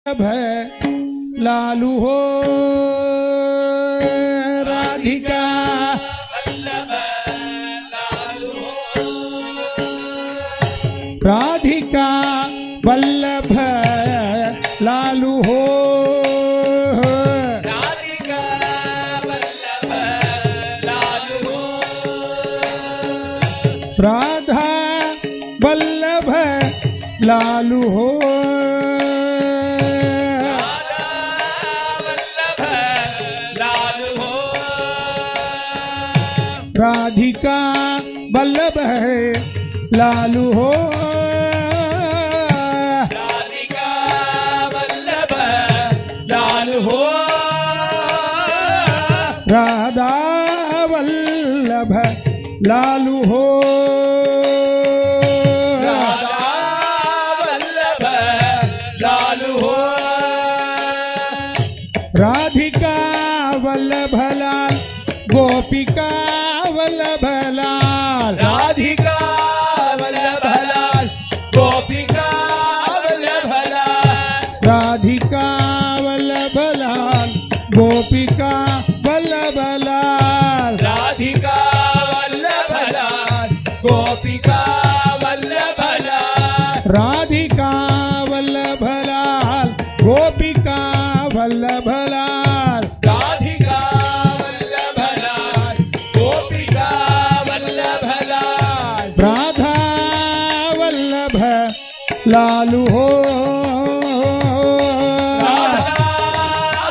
भय लालू हो राधिका राधिका वल्लभ लालू हो राधिका वल्लभ लालू हो राधा वल्लभ लालू हो राधिका वल्लभ है लालू हो राधिका वल्लभ लालू हो राधा वल्लभ लालू हो राधा वल्लभ लालू हो राधिका वल्लभ लाल गोपिका वल्लभ लाल राधिका वल्लभ लाल गोपिका वल्लभ लाल राधिका वल्लभ लाल गोपिका वल्लभ लाल राधिका वल्लभ लाल गोपिका वल्लभ लाल राधिका वल्लभ लाल गोपिका वल्लभ लाल राधिका वल्लभ लाल गोपिका वल्लभ लाल राधा वल्लभ लालू हो राधा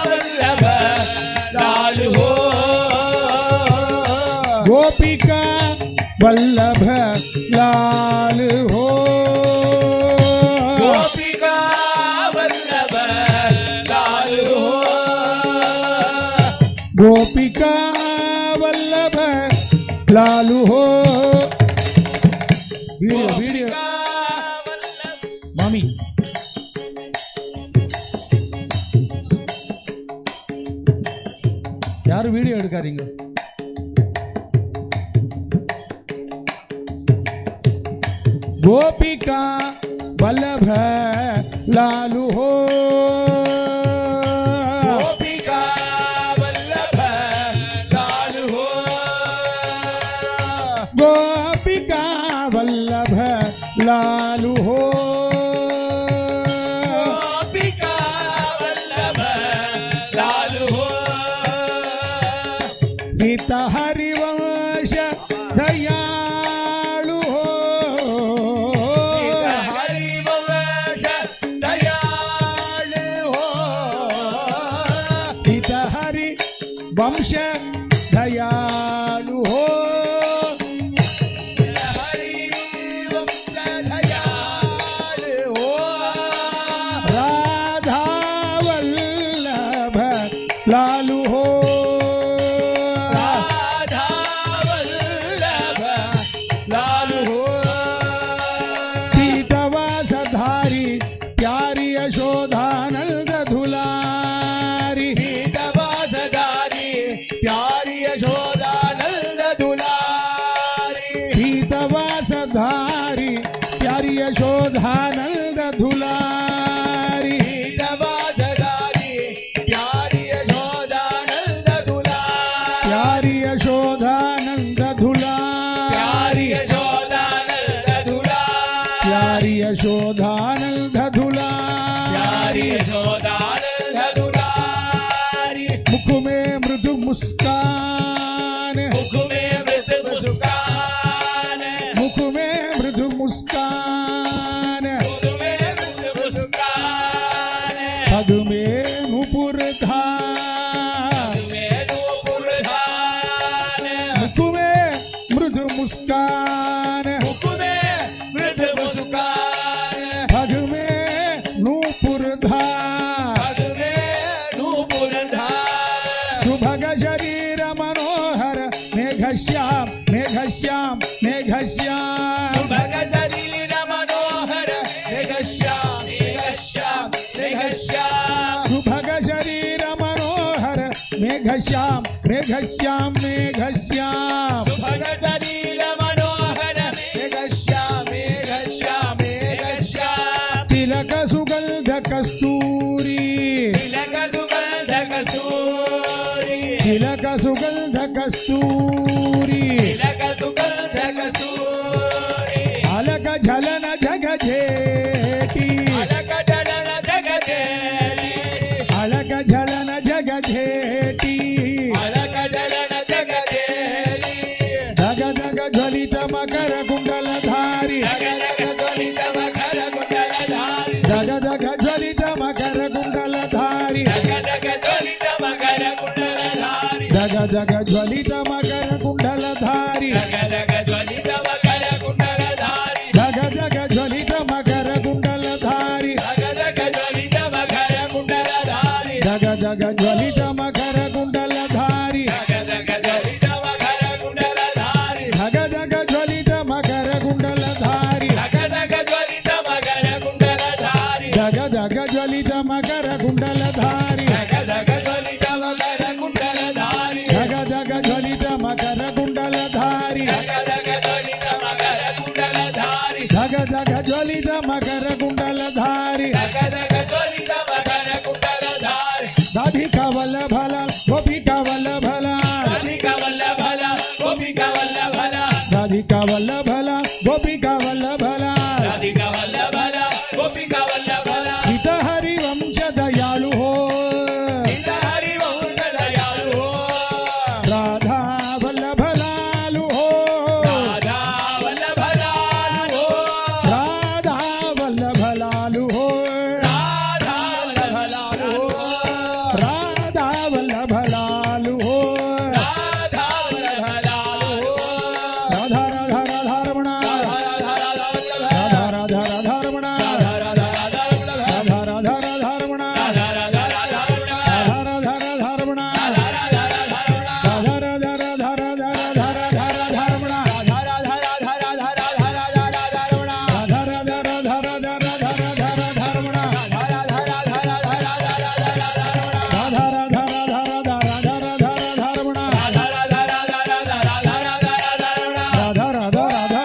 वल्लभ लालू हो गोपिका वल्लभ लाल हो गोपिका वल्लभ लालू हो गोपिका वल्लभ लालू हो वीडियो वीडियो मामी यार वीडियो எடுக்காதீங்க गोपिका वल्लभ लालू हो गोपिका वल्लभ लालू हो गोपिका वल्लभ लालू हो गोपिका वल्लभ लालू हो हित हरिवंश दयालु हो हरिवंश दयालु हो हित हरि वंश दयालु हो हरिवंश दयालु हो राधा वल्लभ लालू हो राधा वल्लभ लालू हो पीतवासधारी प्यारी यशोधानंद धुलारी पीतवासधारी प्यारी यशोदानंद दुलारी पीतवासधारी प्यारी यशोधानंद धुलारी पीतवासधारी प्यारी यशोदानंद दुलारी प्यारी यशोधानंद धुलारी प्यारी यशोदानंद दुलारी प्यारी यशोधानंद धुलारी प्यारी यशोदानंद दुलारी मुख में मृदु मुस्कान मुख में मृत मुस्कान मुख में मृदु मुस्कान मुख में मृत मुस्कान पग में नुपुर धार में नूपुर धान मुख में मृदु मुस्कान मुख में मृत मुस्कान पग में नूपुर धार पग में नूपुर धान सुभग शरीर मनोहर मेघश्याम मेघश्याम मेघश्याम सुभग शरीर मनोहर मेघश्याम मेघश्याम मेघश्याम सुभग शरीर मनोहर मेघश्याम मेघश्याम मेघश्याम सुभग शरीर मनोहर मेघश्याम मेघश्याम मेघश्याम तिलक सुगंध कस्तूरी సుగంధ కస్తూరి తిలక సుగంధ కస్తూరి అలక జలన జగజేటి అలక జలన జగజేటి అలక జలన జగజేటి అలక జలన జగజేటి దగ దగ జ్వలిత మకర కుండలధారి జగ జగ జ్వలిత మకర కుండలధారి దగ దగ జ్వలిత మకర కుండలధారి జగ జగ జ్వలిత మకర కుండలధారి దగ దగ జ్వలిత మకర కుండలధారి జగ జగ జ్వలిత మకర కుండలధారి దగ దగ జ్వలిత మకర కుండలధారి జగ జగ జ్వలిత మకర కుండలధారి దగ దగ జ్వలిత మకర కుండలధారి జగ జగ జ్వలిత మకర కుండలధారి దగ దగ జ్వలిత మకర కుండలధారి జగ జగ జ్వలిత మకర కుండలధారి దగ దగ జ్వలిత మకర కుండలధారి జగ జగ జ్వలిత మకర కుండలధారి దగ దగ జ్వలిత మకర కుండలధారి జగ జగ జ్వలిత మకర కుండలధారి దగ దగ జ్వలిత మకర కుండలధారి జగ జగ జ్వలిత మకర కుండలధారి రాధిక వల్లభల గోపిక వల్లభల రాధిక వల్లభల గోపిక వల్లభల రాధిక వల్లభల గోపిక వల్లభల రాధిక వల్లభల గోపిక వల్లభల హిత హరి వంశ దయాళు హో ఇంత హరి వంశ దయాళు హో రాధా వల్లభలాలు హో రాధా వల్లభలాలు హో రాధా వల్లభలాలు హో రాధా వల్లభలాలు హో రాధా వల్లభలాలు హో రాధా వల్లభలాలు హో రాధా రాధా రాధారమణ రాధా రాధా రాధారమణ రాధా రాధా రాధారమణ రాధా రాధా రాధారమణ రాధా రాధా రాధారమణ రాధా రాధా రాధారమణ రాధా రాధా రాధారమణ రాధా రాధా రాధారమణ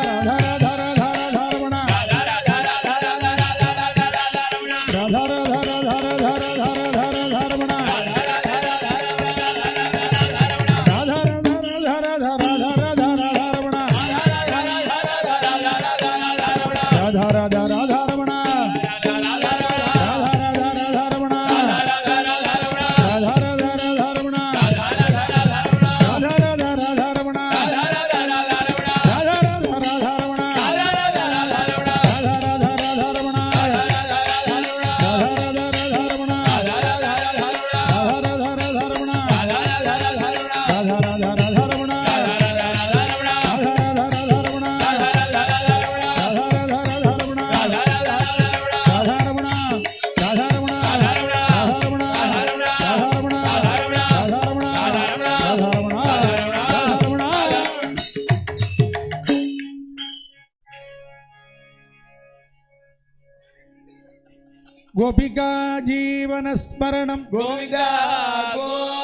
రాధా రాధా రాధారమణ రాధా రాధా రాధారమణ రాధా రాధా రాధారమణ రాధా రాధా రాధారమణ రాధా రాధా రాధారమణ రాధా రాధా రాధారమణ రాధా రాధా రాధారమణ గోపికా జీవన స్మరణం గోవింద గోవింద